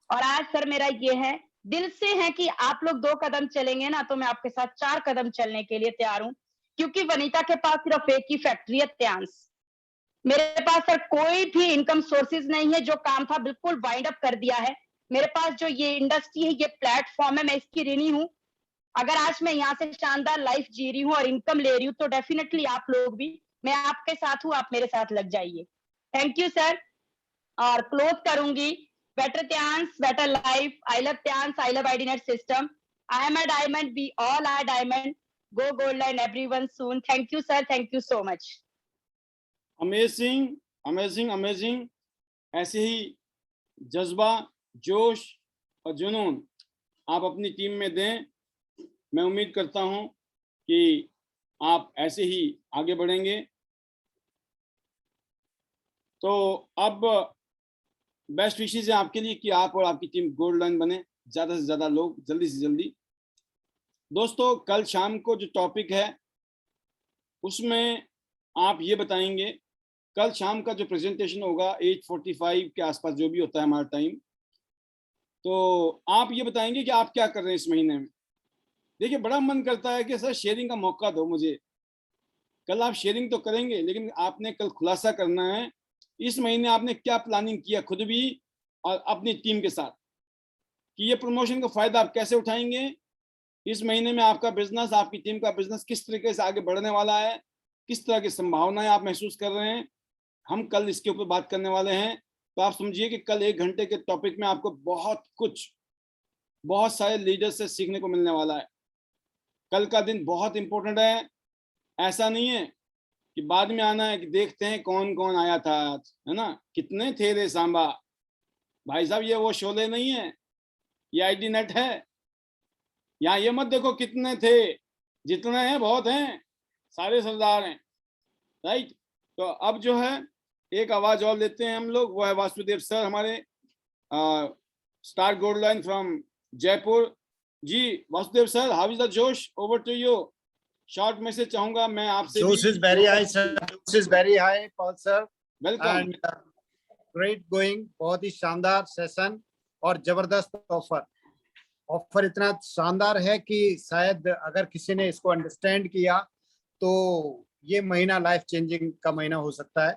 और आज सर मेरा ये है, दिल से है कि आप लोग 2 कदम चलेंगे ना तो मैं आपके साथ 4 कदम चलने के लिए तैयार हूं, क्योंकि वनीता के पास सिर्फ एक ही फैक्ट्री है, त्यांस। मेरे पास सर कोई भी इनकम सोर्सेज नहीं है, जो काम था बिल्कुल वाइंड अप कर दिया है। मेरे पास जो ये इंडस्ट्री है, ये प्लेटफॉर्म है, मैं इसकी ऋणी हूँ। अगर आज मैं यहाँ से शानदार लाइफ जी रही हूँ और इनकम ले रही हूँ, तो डेफिनेटली आप लोग भी, मैं आपके साथ हूँ, आप मेरे साथ लग जाइए। Thank you sir. और क्लोज करूंगी, better Tiens, better life, I love Tiens, I love IDNet system, I am a diamond, we all are diamond, go gold line everyone soon. Thank you sir, thank you so much. Amazing, amazing, amazing. ऐसे ही जज्बा, जोश और जुनून आप अपनी team में दें। मैं उम्मीद करता हूं कि आप ऐसे ही आगे बढ़ेंगे। तो अब बेस्ट विशेष है आपके लिए कि आप और आपकी टीम गोल्ड लाइन बने, ज़्यादा से ज़्यादा लोग जल्दी से जल्दी। दोस्तों कल शाम को जो टॉपिक है उसमें आप ये बताएंगे, कल शाम का जो प्रेजेंटेशन होगा 8:45 के आसपास जो भी होता है हमारा टाइम, तो आप ये बताएंगे कि आप क्या कर रहे हैं इस महीने में। देखिए बड़ा मन करता है कि सर शेयरिंग का मौका दो मुझे। कल आप शेयरिंग तो करेंगे, लेकिन आपने कल खुलासा करना है इस महीने आपने क्या प्लानिंग किया खुद भी और अपनी टीम के साथ, कि ये प्रमोशन का फायदा आप कैसे उठाएंगे। इस महीने में आपका बिजनेस, आपकी टीम का बिजनेस किस तरीके से आगे बढ़ने वाला है, किस तरह की संभावनाएं आप महसूस कर रहे हैं, हम कल इसके ऊपर बात करने वाले हैं। तो आप समझिए कि कल 1 घंटे के टॉपिक में आपको बहुत कुछ, बहुत सारे लीडर से सीखने को मिलने वाला है। कल का दिन बहुत इंपॉर्टेंट है। ऐसा नहीं है कि बाद में आना है कि देखते हैं कौन कौन आया था आज, है ना, कितने थे रे सांबा। भाई साहब ये वो शोले नहीं है ये आईडी नेट है। यहाँ ये मत देखो कितने थे, जितने हैं बहुत हैं, सारे सरदार हैं, राइट। तो अब जो है एक आवाज और लेते हैं हम लोग, वो है वासुदेव सर, हमारे star gold line from Jaipur. जी Vasudev sir, how is the जोश? Over to you. Short message चाहूंगा मैं आपसे। Josh is very high, sir. Josh is very high, Paul sir. Welcome. And great going. बहुत ही शानदार सेशन और जबरदस्त ऑफर इतना शानदार है कि शायद अगर किसी ने इसको अंडरस्टैंड किया तो ये महीना लाइफ चेंजिंग का महीना हो सकता है।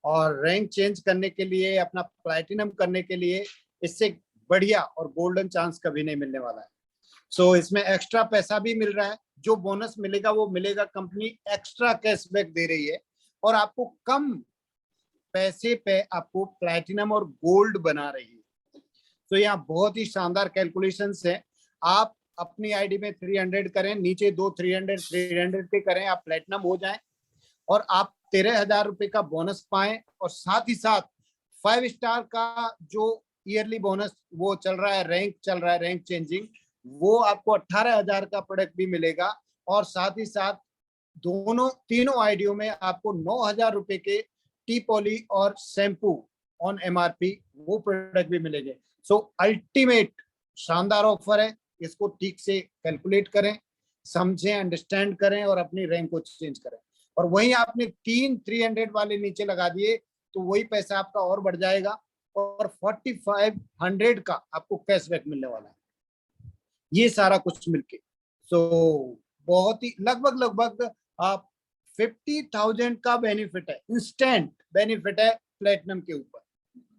और रैंक चेंज करने के लिए, अपना प्लैटिनम करने के लिए इससे बढ़िया और गोल्डन चांस कभी नहीं मिलने वाला है। सो इसमें एक्स्ट्रा पैसा भी मिल रहा है, जो बोनस मिलेगा वो मिलेगा, कंपनी एक्स्ट्रा कैशबैक दे रही है और आपको कम पैसे पे आपको प्लैटिनम और गोल्ड बना रही है। तो यहाँ बहुत ही शानदार कैलकुलेशंस है। आप अपनी आईडी में 300 करें, नीचे 300 पे करें, आप प्लैटिनम हो जाएं और आप 13,000 रुपए का बोनस पाएं। और साथ ही साथ 5 स्टार का जो ईयरली बोनस वो चल रहा है, रैंक चल रहा है, रैंक चेंजिंग, वो आपको 18,000 का प्रोडक्ट भी मिलेगा। और साथ ही साथ तीनों आईडियो में आपको 9,000 रुपए के टी पॉली और शैम्पू ऑन MRP वो प्रोडक्ट भी मिलेंगे। सो अल्टीमेट शानदार ऑफर है, इसको ठीक से कैलकुलेट करें, समझें, अंडरस्टैंड करें और अपनी रैंक को चेंज करें। और वहीं आपने 300 वाले नीचे लगा दिए तो वही पैसा आपका और बढ़ जाएगा और 4500 का आपको कैशबैक मिलने वाला है, ये सारा कुछ मिलके। सो बहुत ही लगभग आप 50,000 का बेनिफिट है, इंस्टेंट बेनिफिट है प्लेटिनम के ऊपर,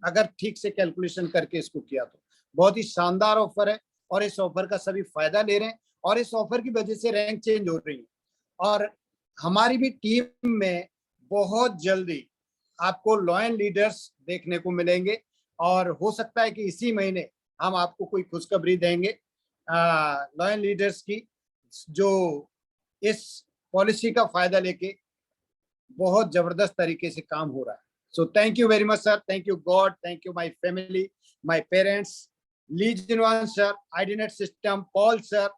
अगर ठीक से कैलकुलेशन करके इसको किया तो। बहुत ही शानदार ऑफर है और इस ऑफर का सभी फायदा ले रहे हैं और इस ऑफर की वजह से रैंक चेंज हो रही है। और हमारी भी टीम में बहुत जल्दी आपको लॉयल लीडर्स देखने को मिलेंगे और हो सकता है कि इसी महीने हम आपको कोई खुशखबरी देंगे लॉयल लीडर्स की, जो इस पॉलिसी का फायदा लेके बहुत जबरदस्त तरीके से काम हो रहा है। So thank you very much sir, thank you God, thank you my family, my parents, legion one sir, IDNet system, Paul sir,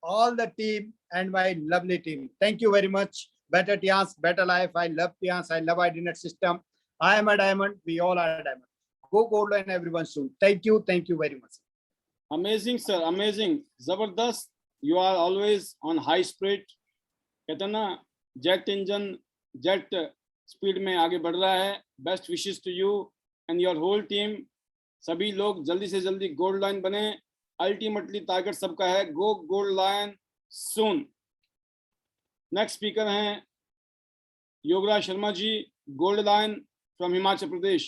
all the team and my lovely team. Thank you very much. Better Tians, better life. I love Tians. I love IDNet system. I am a diamond. We all are a diamond. Go gold line everyone soon. Thank you. Thank you very much. Amazing sir, amazing. Zabardast. You are always on high speed. कहते ना jet engine jet speed में आगे बढ़ रहा है। Best wishes to you and your whole team. सभी लोग जल्दी से जल्दी गोल्ड लाइन बने। अल्टीमेटली टारगेट सबका है, go gold line soon. Next speaker हैं Yograj Sharma ji, gold line from Himachal Pradesh.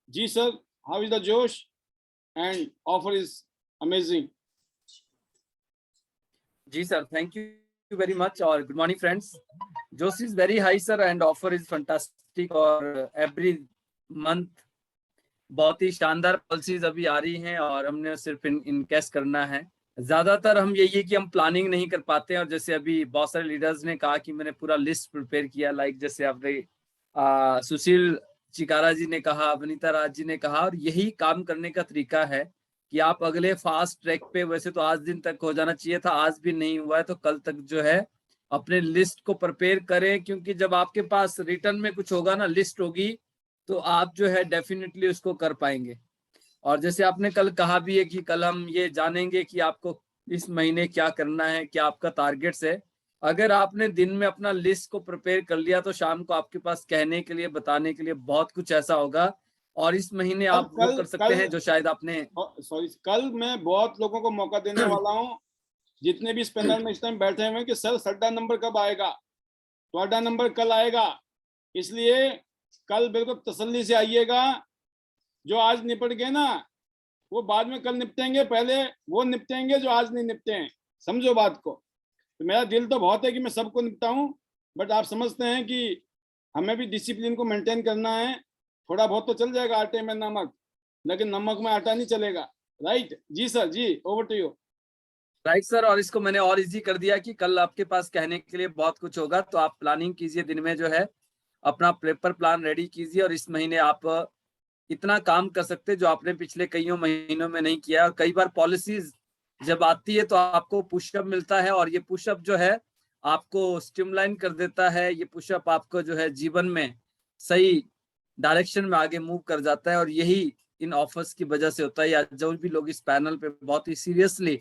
जी सर, हाउ इज द जोश एंड ऑफर इज अमेजिंग। जी sir, thank you very much और good morning friends. Josh is very high sir and offer is fantastic और every month बहुत ही शानदार policies अभी आ रही हैं और हमने सिर्फ इनकेस करना है। ज्यादातर हम यही है कि हम प्लानिंग नहीं कर पाते हैं और जैसे अभी बहुत सारे लीडर्स ने कहा कि मैंने पूरा लिस्ट प्रिपेयर किया, लाइक जैसे आपने सुशील चिकारा जी ने कहा, वनीता राज जी ने कहा, और यही काम करने का तरीका है कि आप अगले फास्ट ट्रैक पे, वैसे तो आज दिन तक हो जाना चाहिए था, आज भी नहीं हुआ है, तो कल तक जो है अपने लिस्ट को प्रिपेयर करें, क्योंकि जब आपके पास रिटर्न में कुछ होगा ना, लिस्ट होगी, तो आप जो है डेफिनेटली उसको कर पाएंगे। और जैसे आपने कल कहा भी है कि कल हम ये जानेंगे कि आपको इस महीने क्या करना है, क्या आपका टारगेट्स है। अगर आपने दिन में अपना लिस्ट को प्रिपेयर कर लिया तो शाम को आपके पास कहने के लिए, बताने के लिए बहुत कुछ ऐसा होगा। और इस महीने आप वो कर सकते हैं जो शायद आपने कल मैं बहुत लोगों को मौका देने वाला हूँ, जितने भी इस पैनल में इस टाइम बैठे हुए हैं, कि सर सड्डा नंबर कब आएगा, तो अड्डा नंबर कल आएगा, इसलिए कल बिल्कुल तसल्ली से आइएगा। जो आज निपट गए ना वो बाद में कल निपटेंगे, पहले वो निपटेंगे जो आज नहीं निपटे हैं, समझो बात को। तो मेरा दिल तो बहुत है कि मैं सबको निपटाऊं, बट आप समझते हैं कि हमें भी डिसिप्लिन को मेंटेन करना है। थोड़ा बहुत तो चल जाएगा आटे में नमक, लेकिन नमक में आटा नहीं चलेगा। राइट जी सर, जी over to you. Right sir, और इसको मैंने और इजी कर दिया कि कल आपके पास कहने के लिए बहुत कुछ होगा, तो आप प्लानिंग कीजिए, दिन में जो है अपना पेपर प्लान रेडी कीजिए और इस महीने आप इतना काम कर सकते जो आपने पिछले कईयों महीनों में नहीं किया। और कई बार पॉलिसीज जब आती है तो आपको पुशअप मिलता है, और ये पुशअप जो है आपको स्टिमुलाइन कर देता है। ये पुशअप आपको जो है जीवन में सही डायरेक्शन में आगे मूव कर जाता है, और यही इन ऑफर्स की वजह से होता है। या जो भी लोग इस पैनल पे बहुत ही सीरियसली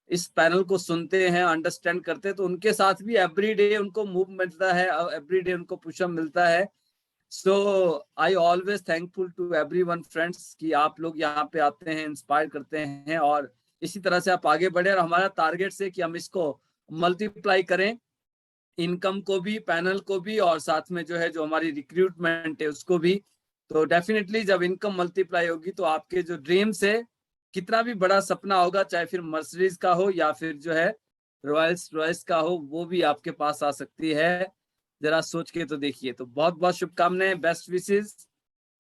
इस पैनल को सुनते हैं, अंडरस्टैंड करते हैं, तो उनके साथ भी एवरीडे उनको मूव मिलता है, एवरीडे उनको पुशअप मिलता है। So I always thankful to everyone friends कि आप लोग यहाँ पे आते हैं, इंस्पायर करते हैं, और इसी तरह से आप आगे बढ़े। और हमारा टारगेट है कि हम इसको मल्टीप्लाई करें, इनकम को भी, पैनल को भी, और साथ में जो है जो हमारी रिक्रूटमेंट है उसको भी। तो डेफिनेटली जब इनकम मल्टीप्लाई होगी तो आपके जो ड्रीम्स है, कितना भी बड़ा सपना होगा, चाहे फिर मर्सिडीज का हो या फिर जो है रॉयल्स रॉयस का हो, वो भी आपके पास आ सकती है। जरा सोच के तो देखिए। तो बहुत बहुत शुभकामनाएं, best wishes.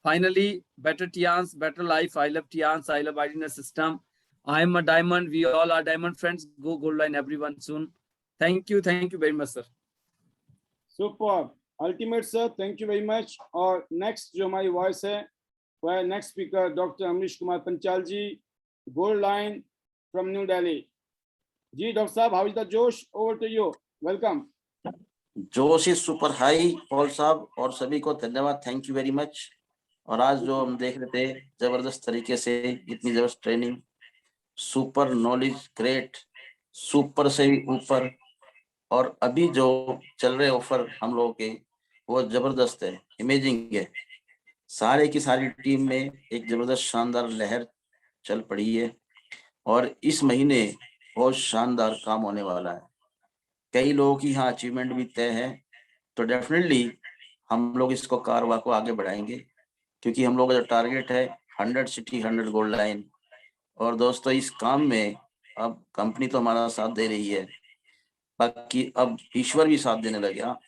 Finally better Tiens, better life. I love tians, I love aidinus system, I am a diamond, we all are diamond friends, go gold line everyone soon. Thank you very much sir. Super ultimate sir, thank you very much. और next जो हमारी voice है वह है next speaker doctor Amrish Kumar Panchal ji, gold line from new Delhi. जी doctor साहब, how is the जोश? Over to you, welcome. जोश इज सुपर हाई पॉल साहब, और सभी को धन्यवाद, थैंक यू वेरी मच। और आज जो हम देख रहे थे जबरदस्त तरीके से, इतनी जबरदस्त training, super knowledge, great, super से भी ऊपर। और अभी जो चल रहे ऑफर हम लोगों के वो जबरदस्त है, इमेजिंग है। सारे की सारी टीम में एक जबरदस्त शानदार लहर चल पड़ी है, और इस महीने बहुत शानदार काम होने वाला है। कई लोगों की यहाँ अचीवमेंट भी तय है, तो डेफिनेटली हम लोग इसको कारवा को आगे बढ़ाएंगे, क्योंकि हम लोग का जो टारगेट है 100 सिटी 100 गोल्ड लाइन। और दोस्तों इस काम में अब कंपनी तो हमारा साथ दे रही है, बाकी अब ईश्वर भी साथ देने लगा।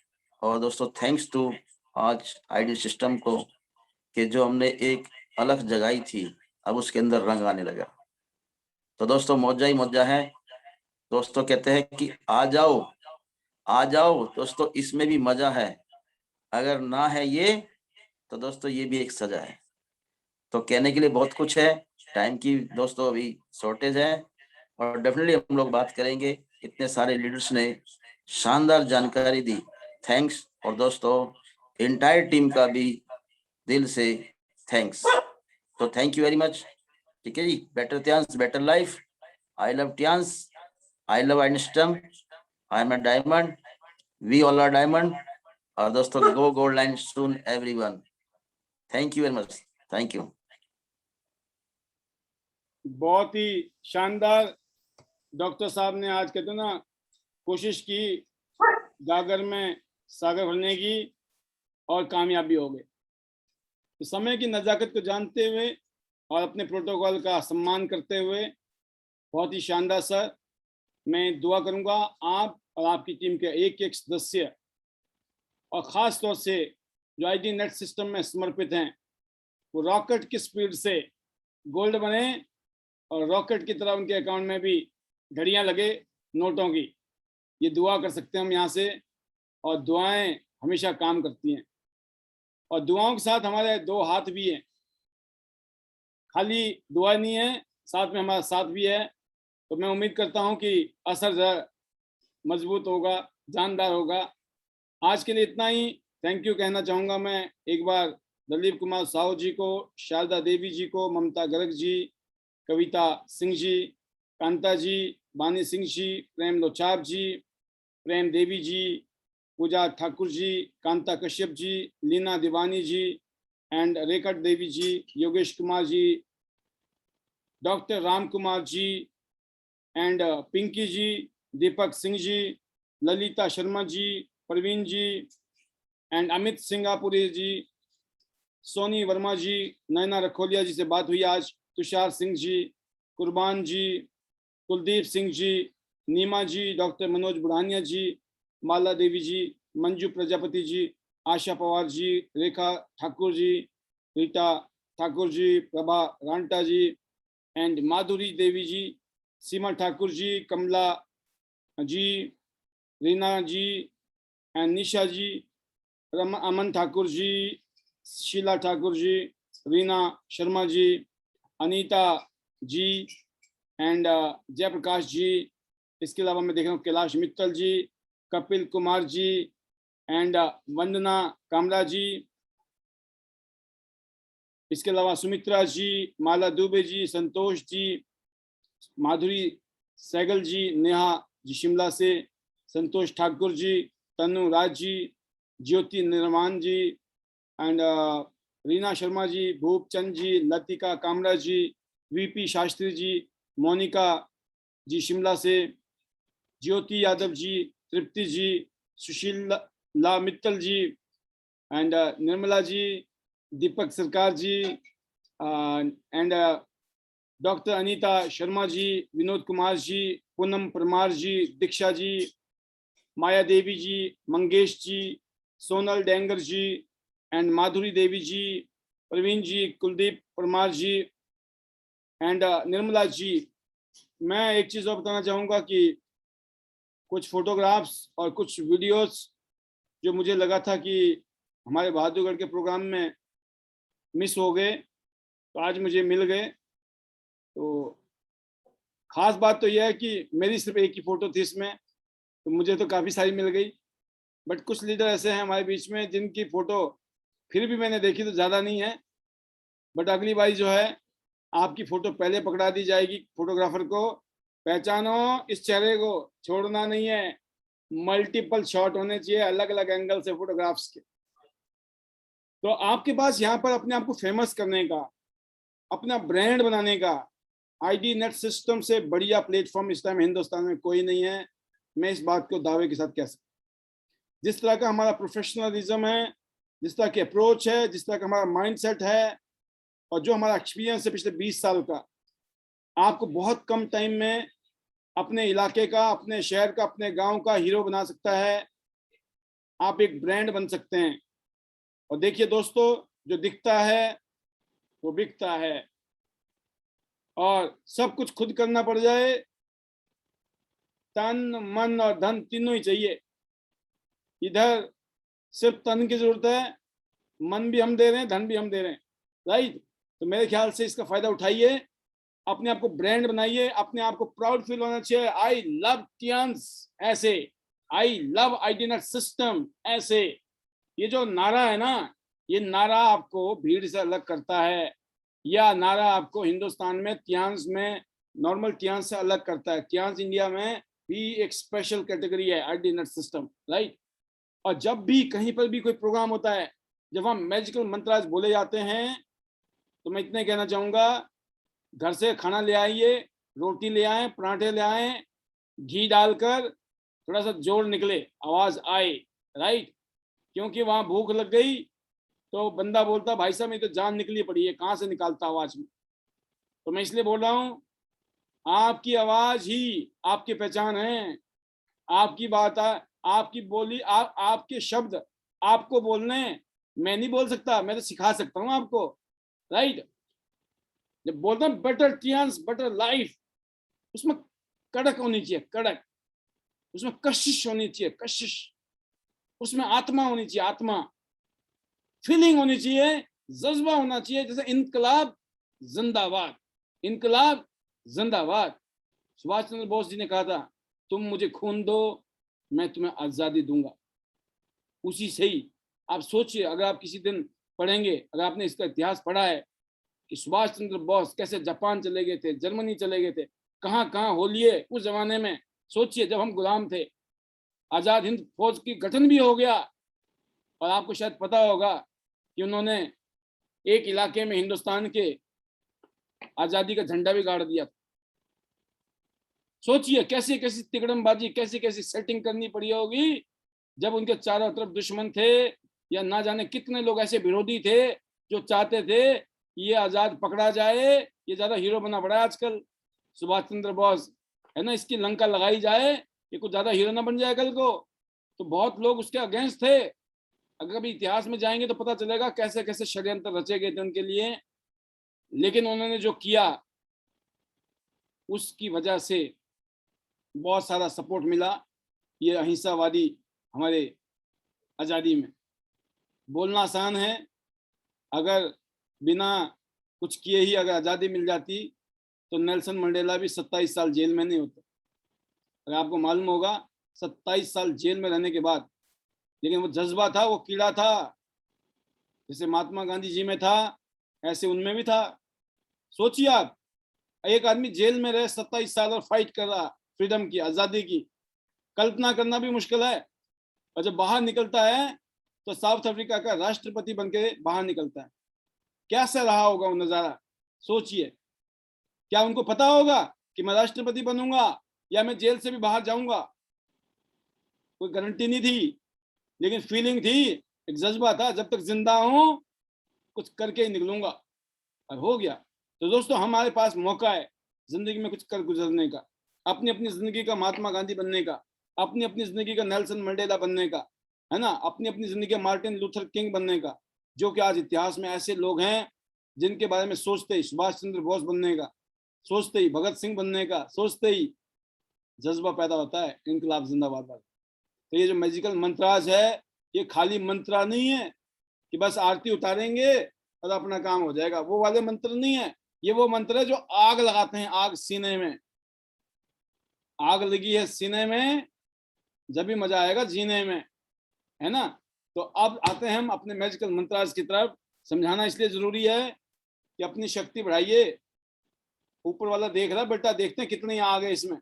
और दोस्तों थैंक्स टू आज आइडियल सिस्टम को, कि जो हमने एक अलग जगाई थी अब उसके अंदर रंग आने लगा। तो दोस्तों मौजा ही मौजा है। दोस्तों कहते हैं कि आ जाओ आ जाओ दोस्तों, इसमें भी मजा है। अगर ना है ये तो दोस्तों ये भी एक सजा है। तो कहने के लिए बहुत कुछ है, टाइम की दोस्तों अभी शॉर्टेज है, और डेफिनेटली हम लोग बात करेंगे। इतने सारे लीडर्स ने शानदार जानकारी दी, थैंक्स। और दोस्तों एंटायर टीम का भी दिल से थैंक्स। तो थैंक यू वेरी मच। ठीक है जी, better Tiens, better life. I love tians, I love einstem, I am a diamond, we all are diamond. और दोस्तों go gold line soon everyone. Thank you very much, thank you. बहुत ही शानदार doctor साहब ने आज कहते ना कोशिश की गागर में सागर भरने की, और कामयाबी हो गए। तो समय की नज़ाकत को जानते हुए और अपने प्रोटोकॉल का सम्मान करते हुए बहुत ही शानदार सर। मैं दुआ करूंगा आप और आपकी टीम के एक एक सदस्य, और ख़ास तौर से जो आईडी नेट सिस्टम में समर्पित हैं, वो रॉकेट की स्पीड से गोल्ड बने, और रॉकेट की तरह उनके अकाउंट में भी घड़ियां लगे नोटों की। ये दुआ कर सकते हैं हम यहाँ से, और दुआएं हमेशा काम करती हैं। और दुआओं के साथ हमारे दो हाथ भी हैं, खाली दुआ नहीं है, साथ में हमारा साथ भी है। तो मैं उम्मीद करता हूँ कि असर ज़रा मजबूत होगा, जानदार होगा। आज के लिए इतना ही। थैंक यू कहना चाहूँगा मैं एक बार दलीप कुमार साहू जी को, शारदा देवी जी को, ममता Garg ji, Kavita Singh ji, Kanta ji, Bani Singh ji, Prem Lochap ji, Prem Devi ji, Pooja Thakur ji, Kanta Kashyap ji, Leena Deewani ji and Rekha Devi ji, Yogesh Kumar ji, doctor Ram Kumar ji and Pinky ji, Deepak Singh ji, Lalita Sharma ji, Praveen ji and Amit Singapuri ji, Soni Verma जी, नैना रखोलिया जी से बात हुई आज, Tushar Singh ji, Kurban ji, Kuldeep Singh ji, Neema ji, doctor Manoj Budhania ji, Mala Devi ji, Manju Prajapati ji, Asha Pawar ji, Rekha Thakur ji, Rita Thakur ji, Prabha Ranta ji and Madhuri Devi ji, Seema Thakur ji, Kamla ji, Reena ji and Nisha ji, Aman Thakur ji, Sheela Thakur ji, Reena Sharma ji, Anita ji and Jaiprakash ji. इसके अलावा मैं देख रहा हूँ कैलाश मित्तल जी, कपिल कुमार जी एंड वंदना कामरा जी। इसके अलावा सुमित्रा जी, माला दुबे जी, संतोष जी, माधुरी सैगल जी, नेहा जी शिमला से, संतोष ठाकुर जी, तनु राज जी, ज्योति निर्माण जी एंड रीना शर्मा जी, भूपचंद जी, लतिका कामरा जी, वीपी शास्त्री जी, मोनिका जी शिमला से, Jyoti Yadav ji, Tripti ji, Sushila Mittal ji and Nirmala ji, Deepak Sarkar ji and doctor Anita Sharma ji, Vinod Kumar ji, Poonam Parmar ji, Diksha ji, Maya Devi ji, Mangesh ji, Sonal Dengar ji and Madhuri Devi ji, Praveen ji, Kuldeep Parmar ji and Nirmala ji. मैं एक चीज़ और बताना चाहूँगा कि कुछ फोटोग्राफ्स और कुछ वीडियोस जो मुझे लगा था कि हमारे बहादुरगढ़ के प्रोग्राम में मिस हो गए, तो आज मुझे मिल गए। तो खास बात तो यह है कि मेरी सिर्फ एक ही फोटो थी इसमें, तो मुझे तो काफ़ी सारी मिल गई। बट कुछ लीडर ऐसे हैं हमारे बीच में जिनकी फ़ोटो फिर भी मैंने देखी तो ज़्यादा नहीं है। बट अगली बारी जो है आपकी फ़ोटो पहले पकड़ा दी जाएगी। फोटोग्राफर को पहचानो, इस चेहरे को छोड़ना नहीं है। मल्टीपल शॉट होने चाहिए, अलग अलग एंगल से फोटोग्राफ्स के। तो आपके पास यहाँ पर अपने आप को फेमस करने का, अपना ब्रांड बनाने का आईडी नेट सिस्टम से बढ़िया प्लेटफॉर्म इस टाइम हिंदुस्तान में कोई नहीं है। मैं इस बात को दावे के साथ कह सकता हूँ। जिस तरह का हमारा प्रोफेशनलिज्म है, जिस तरह की अप्रोच है, जिस तरह का हमारा माइंडसेट है और जो हमारा एक्सपीरियंस है पिछले 20 साल का, आपको बहुत कम टाइम में अपने इलाके का, अपने शहर का, अपने गांव का हीरो बना सकता है। आप एक ब्रांड बन सकते हैं। और देखिए दोस्तों, जो दिखता है वो बिकता है। और सब कुछ खुद करना पड़ जाए, तन मन और धन तीनों ही चाहिए। इधर सिर्फ तन की जरूरत है, मन भी हम दे रहे हैं, धन भी हम दे रहे हैं, राइट। तो मेरे ख्याल से इसका फायदा उठाइए, अपने आप को ब्रांड बनाइए, अपने आप को प्राउड फील होना चाहिए। आई लव टियांस ऐसे, आई लव आईडीनेट सिस्टम ऐसे। ये जो नारा है ना, ये नारा आपको भीड़ से अलग करता है। यह नारा आपको हिंदुस्तान में टियांस में नॉर्मल टियांस से अलग करता है। टियांस इंडिया में भी एक स्पेशल कैटेगरी है आईडीनेट सिस्टम, राइट। और जब भी कहीं पर भी कोई प्रोग्राम होता है, जब हम मैजिकल मंत्राज बोले जाते हैं, तो मैं इतने कहना चाहूँगा, घर से खाना ले आइए, रोटी ले आए, पराठे ले आए, घी डालकर थोड़ा सा जोर निकले, आवाज़ आए, राइट। क्योंकि वहाँ भूख लग गई तो बंदा बोलता, भाई साहब मेरी तो जान निकली पड़ी है, कहाँ से निकालता आवाज़ में। तो मैं इसलिए बोल रहा हूँ, आपकी आवाज़ ही आपकी पहचान है। आपकी बात है, आपकी बोली, आपके शब्द आपको बोलने। मैं नहीं बोल सकता, मैं तो सिखा सकता हूँ आपको, राइट। जब बोलता हूँ बेटर टियांस बेटर लाइफ, उसमें कड़क होनी चाहिए, कड़क। उसमें कशिश होनी चाहिए, कशिश। उसमें आत्मा होनी चाहिए, आत्मा। फीलिंग होनी चाहिए, जज्बा होना चाहिए। जैसे इनकलाब जिंदाबाद, इनकलाब जिंदाबाद। सुभाष चंद्र बोस जी ने कहा था, तुम मुझे खून दो, मैं तुम्हें आज़ादी दूंगा। उसी से ही आप सोचिए, अगर आप किसी दिन पढ़ेंगे, अगर आपने इसका इतिहास पढ़ा है कि सुभाष चंद्र बोस कैसे जापान चले गए थे, जर्मनी चले गए थे, कहाँ कहाँ होलिये उस जमाने में। सोचिए, जब हम गुलाम थे, आज़ाद हिंद फौज की गठन भी हो गया। और आपको शायद पता होगा कि उन्होंने एक इलाके में हिंदुस्तान के आज़ादी का झंडा भी गाड़ दिया था। सोचिए कैसी कैसी तिकड़मबाजी, कैसी कैसी सेटिंग करनी पड़ी होगी, जब उनके चारों तरफ दुश्मन थे, या ना जाने कितने लोग ऐसे विरोधी थे जो चाहते थे ये आज़ाद पकड़ा जाए। ये ज़्यादा हीरो बना पड़ा है आजकल, सुभाष चंद्र बोस, है ना, इसकी लंका लगाई जाए, ये कुछ ज़्यादा हीरो ना बन जाए कल को। तो बहुत लोग उसके अगेंस्ट थे। अगर कभी इतिहास में जाएंगे तो पता चलेगा कैसे कैसे षड्यंत्र रचे गए थे उनके लिए। लेकिन उन्होंने जो किया, उसकी वजह से बहुत सारा सपोर्ट मिला। ये अहिंसावादी हमारे आज़ादी में। बोलना आसान है, अगर बिना कुछ किए ही अगर आज़ादी मिल जाती तो नेल्सन मंडेला भी 27 साल जेल में नहीं होते। अगर आपको मालूम होगा 27 साल जेल में रहने के बाद, लेकिन वो जज्बा था, वो कीड़ा था, जैसे महात्मा गांधी जी में था ऐसे उनमें भी था। सोचिए आप, एक आदमी जेल में रहे 27 साल और फाइट कर रहा फ्रीडम की, आज़ादी की, कल्पना करना भी मुश्किल है। और जब बाहर निकलता है तो साउथ अफ्रीका का राष्ट्रपति बनके बाहर निकलता है। कैसा रहा होगा वो नज़ारा, सोचिए। क्या उनको पता होगा कि मैं राष्ट्रपति बनूंगा या मैं जेल से भी बाहर जाऊंगा? कोई गारंटी नहीं थी, लेकिन फीलिंग थी, एक जज्बा था, जब तक जिंदा हूं कुछ करके ही निकलूंगा, और हो गया। तो दोस्तों, हमारे पास मौका है जिंदगी में कुछ कर गुजरने का, अपनी अपनी जिंदगी का महात्मा गांधी बनने का, अपनी अपनी जिंदगी का नेल्सन मंडेला बनने का, है ना, अपनी अपनी जिंदगी का मार्टिन लूथर किंग बनने का, जो कि आज इतिहास में ऐसे लोग हैं जिनके बारे में सोचते ही सुभाष चंद्र बोस बनने का, सोचते ही भगत सिंह बनने का, सोचते ही जज्बा पैदा होता है, इनकलाब जिंदाबाद वाला। तो ये जो मैजिकल मंत्राज है, ये खाली मंत्रा नहीं है कि बस आरती उतारेंगे और अपना काम हो जाएगा, वो वाले मंत्र नहीं है। ये वो मंत्र है जो आग लगाते हैं, आग सीने में। आग लगी है सीने में, जब भी मजा आएगा जीने में, है ना। तो अब आते हैं हम अपने मैजिकल मंत्राज की तरफ। समझाना इसलिए जरूरी है कि अपनी शक्ति बढ़ाइए। ऊपर वाला देख रहा बेटा, देखते हैं कितनी आग है इसमें।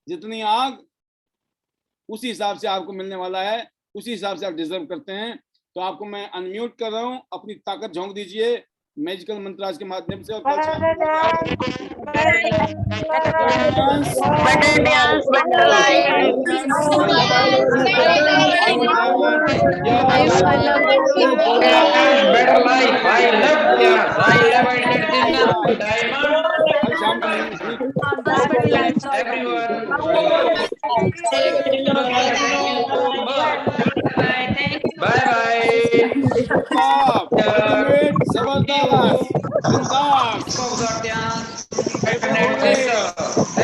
जितनी आग उसी हिसाब से आपको मिलने वाला है, उसी हिसाब से आप डिजर्व करते हैं। तो आपको मैं अनम्यूट कर रहा हूं, अपनी ताकत झोंक दीजिए मैजिकल मंत्राज के माध्यम से। और Bye bye. जबरदस्त, बिंदास।